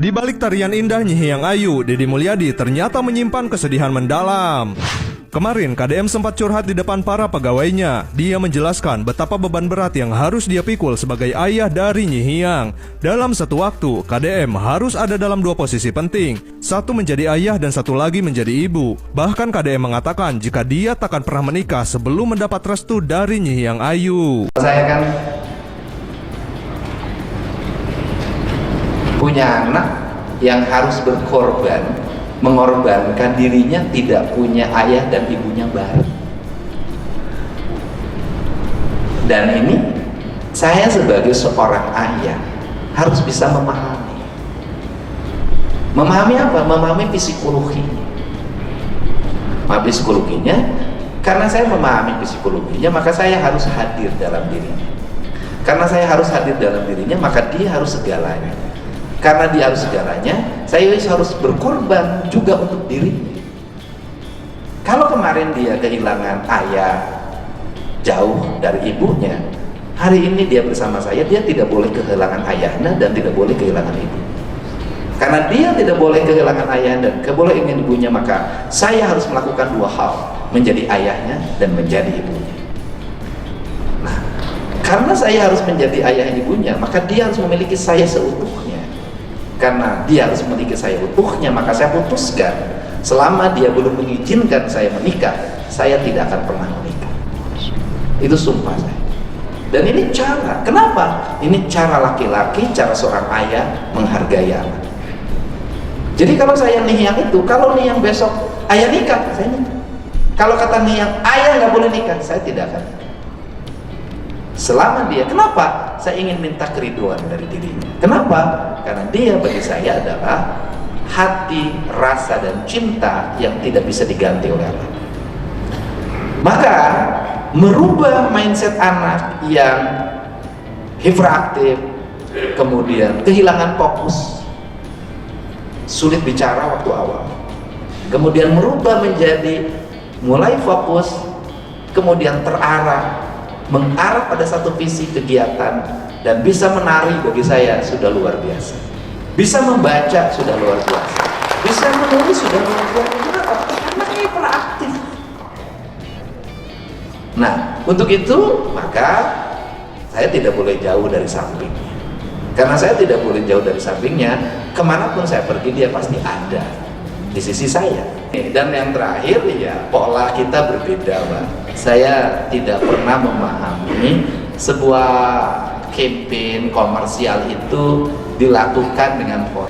Di balik tarian indah Nyi Hiyang Ayu, Deddy Mulyadi ternyata menyimpan kesedihan mendalam. Kemarin KDM sempat curhat di depan para pegawainya. Dia menjelaskan betapa beban berat yang harus dia pikul sebagai ayah dari Nyi Hiyang. Dalam satu waktu, KDM harus ada dalam dua posisi penting. Satu menjadi ayah dan satu lagi menjadi ibu. Bahkan KDM mengatakan jika dia takkan pernah menikah sebelum mendapat restu dari Nyi Hiyang Ayu. Saya kan punya anak yang harus berkorban, mengorbankan dirinya, tidak punya ayah dan ibunya bareng. Dan ini saya sebagai seorang ayah harus bisa memahami. Memahami apa? Memahami psikologinya. Psikologinya, karena saya memahami psikologinya, maka saya harus hadir dalam dirinya. Karena saya harus hadir dalam dirinya, maka dia harus segalanya. Karena dia harus segalanya, saya harus berkorban juga untuk dirinya. Kalau kemarin dia kehilangan ayah, jauh dari ibunya, hari ini dia bersama saya, dia tidak boleh kehilangan ayahnya dan tidak boleh kehilangan ibu. Karena dia tidak boleh kehilangan ayah dan boleh ingin ibunya, maka saya harus melakukan dua hal, menjadi ayahnya dan menjadi ibunya. Nah, karena saya harus menjadi ayah ibunya, maka dia harus memiliki saya seutuhnya. Karena dia harus memiliki saya utuhnya, maka saya putuskan selama dia belum mengizinkan saya menikah, saya tidak akan pernah menikah. Itu sumpah saya. Dan ini cara, kenapa? Ini cara laki-laki, cara seorang ayah menghargai anak. Jadi kalau saya Nyi Hiyang itu, kalau Nyi Hiyang besok ayah nikah, saya nikah. Kalau kata Nyi Hiyang ayah nggak boleh nikah, saya tidak akan nikah. Selama dia, kenapa? Saya ingin minta keriduan dari dirinya. Kenapa? Karena dia bagi saya adalah hati, rasa, dan cinta yang tidak bisa diganti oleh anak. Maka merubah mindset anak yang hiperaktif, kemudian kehilangan fokus, sulit bicara waktu awal, kemudian merubah menjadi mulai fokus, kemudian mengarah pada satu visi kegiatan, dan bisa menari bagi saya sudah luar biasa. Bisa membaca sudah luar biasa. Bisa menulis sudah luar biasa. Kenapa? Anaknya hiperaktif. Nah, untuk itu maka saya tidak boleh jauh dari sampingnya. Karena saya tidak boleh jauh dari sampingnya, kemanapun saya pergi dia pasti ada di sisi saya. Dan yang terakhir, ya pola kita berbeda, Pak. Saya tidak pernah memahami sebuah campaign komersial itu dilakukan dengan pola